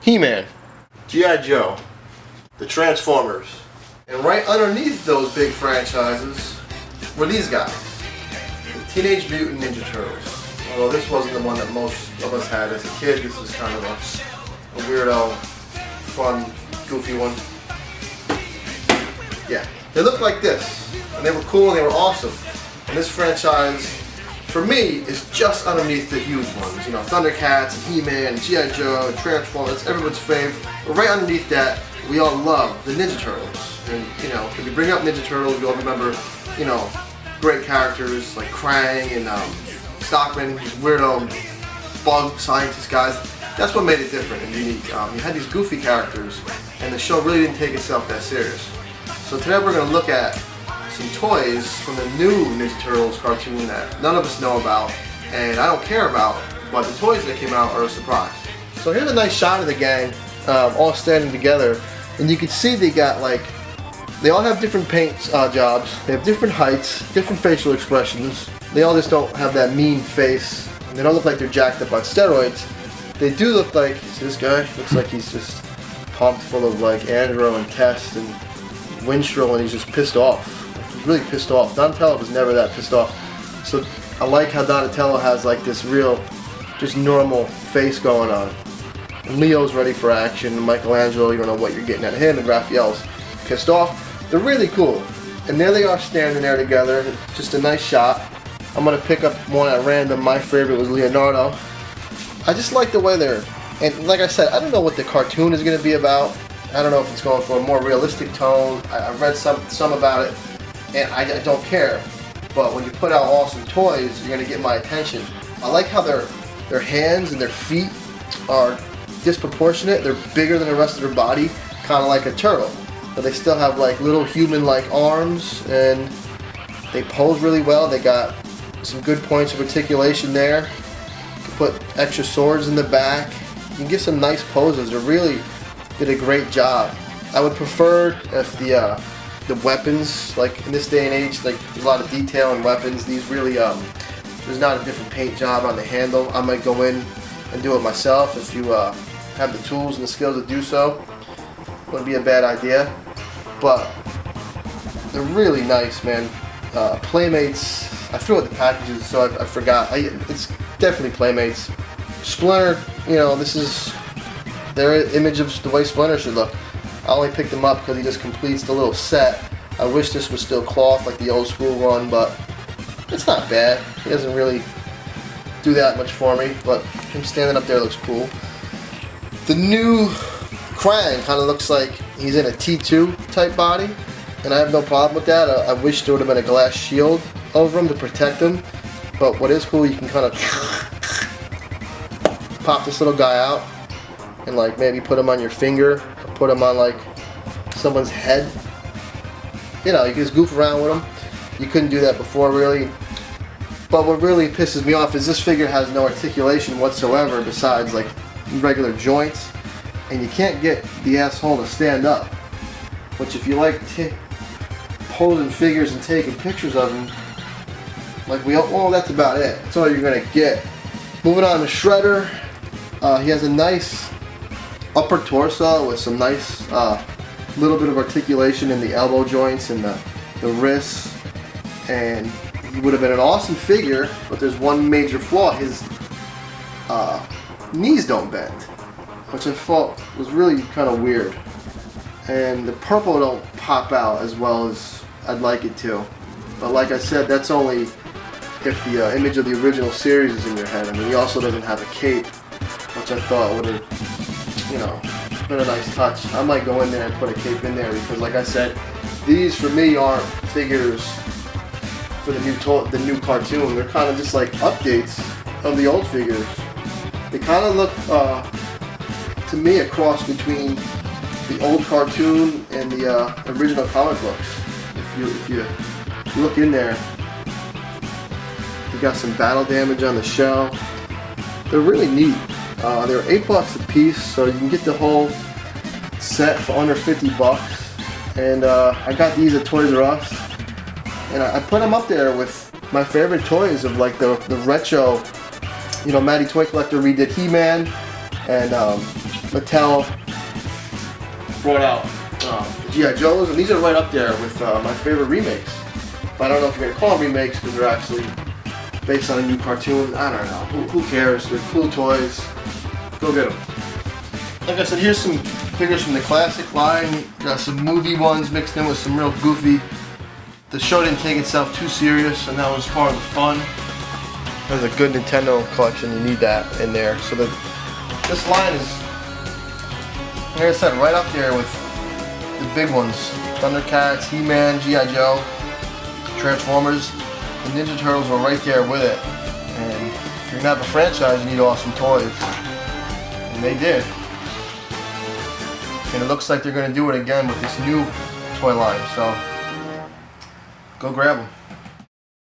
He-Man, G.I. Joe, the Transformers. And right underneath those big franchises were these guys, the Teenage Mutant Ninja Turtles. Although this wasn't the one that most of us had as a kid, this is kind of a weirdo, fun, goofy one. Yeah, they looked like this, and they were cool and they were awesome. And this franchise, for me, is just underneath the huge ones. You know, Thundercats, and He-Man, and G.I. Joe, and Transformers, that's everyone's favorite. But right underneath that, we all love the Ninja Turtles. And, you know, if you bring up Ninja Turtles, you all remember, you know, great characters like Krang and Stockman, these weirdo bug scientist guys. That's what made it different and unique. You had these goofy characters, and the show really didn't take itself that serious. So today we're going to look at some toys from the new Ninja Turtles cartoon that none of us know about, and I don't care about, but the toys that came out are a surprise. So here's a nice shot of the gang, all standing together, and you can see they got like, they all have different paint jobs, they have different heights, different facial expressions, they all just don't have that mean face, and they don't look like they're jacked up on steroids. They do look like, see this guy? Looks like he's just pumped full of like Angelo and Test and Winstrel, and he's just pissed off. He's really pissed off. Donatello was never that pissed off. So I like how Donatello has like this real, just normal face going on. And Leo's ready for action, and Michelangelo, you don't know what you're getting at him, and Raphael's pissed off. They're really cool. And there they are standing there together. Just a nice shot. I'm going to pick up one at random. My favorite was Leonardo. I just like the way they're, and like I said, I don't know what the cartoon is going to be about. I don't know if it's going for a more realistic tone. I've read some about it, and I don't care. But when you put out awesome toys, you're going to get my attention. I like how their hands and their feet are disproportionate. They're bigger than the rest of their body, kind of like a turtle. But they still have like little human-like arms, and they pose really well. They got some good points of articulation there. You can put extra swords in the back. You can get some nice poses. They really did a great job. I would prefer if the weapons, like in this day and age, like there's a lot of detail in weapons. These really, there's not a different paint job on the handle. I might go in and do it myself if you have the tools and the skills to do so. Wouldn't be a bad idea. But they're really nice, man. Playmates, I threw out the packages, so I forgot. It's definitely Playmates. Splinter, you know, this is their image of the way Splinter should look. I only picked him up because he just completes the little set. I wish this was still cloth like the old school one, but it's not bad. He doesn't really do that much for me, but him standing up there looks cool. The new Krang kind of looks like he's in a T2 type body, and I have no problem with that. I wish there would have been a glass shield over him to protect him, but what is cool, you can kind of pop this little guy out and like maybe put him on your finger or put him on like someone's head. You know, you can just goof around with him. You couldn't do that before, really. But what really pisses me off is this figure has no articulation whatsoever besides like regular joints, and you can't get the asshole to stand up. Which, if you like posing figures and taking pictures of them, like well, that's about it. That's all you're gonna get. Moving on to Shredder. He has a nice upper torso with some nice little bit of articulation in the elbow joints and the wrists, and he would have been an awesome figure, but there's one major flaw. His knees don't bend, which I thought was really kind of weird, and the purple don't pop out as well as I'd like it to. But like I said, that's only if the image of the original series is in your head. I mean, he also doesn't have a cape, which I thought would have, you know, been a nice touch. I might go in there and put a cape in there because, like I said, these for me aren't figures for the new cartoon. They're kind of just like updates of the old figures. They kind of look, to me, a cross between the old cartoon and the original comic books. If you look in there, you got some battle damage on the shell. They're really neat. They're $8 a piece, so you can get the whole set for under $50. And I got these at Toys R Us, and I put them up there with my favorite toys of like the retro. You know, Matty Toy Collector redid He-Man, and Mattel brought out the G.I. Joes, and these are right up there with my favorite remakes. But I don't know if you're gonna call them remakes because they're actually based on a new cartoon. I don't know. Who cares? They're cool toys. Go get them. Like I said, here's some figures from the classic line. Got some movie ones mixed in with some real goofy. The show didn't take itself too serious, and that was part of the fun. There's a good Nintendo collection. You need that in there. So this line is, like I said, right up there with the big ones. Thundercats, He-Man, G.I. Joe, Transformers. The Ninja Turtles were right there with it. And if you're gonna have a franchise, you need awesome toys. And they did. And it looks like they're gonna do it again with this new toy line. So go grab them.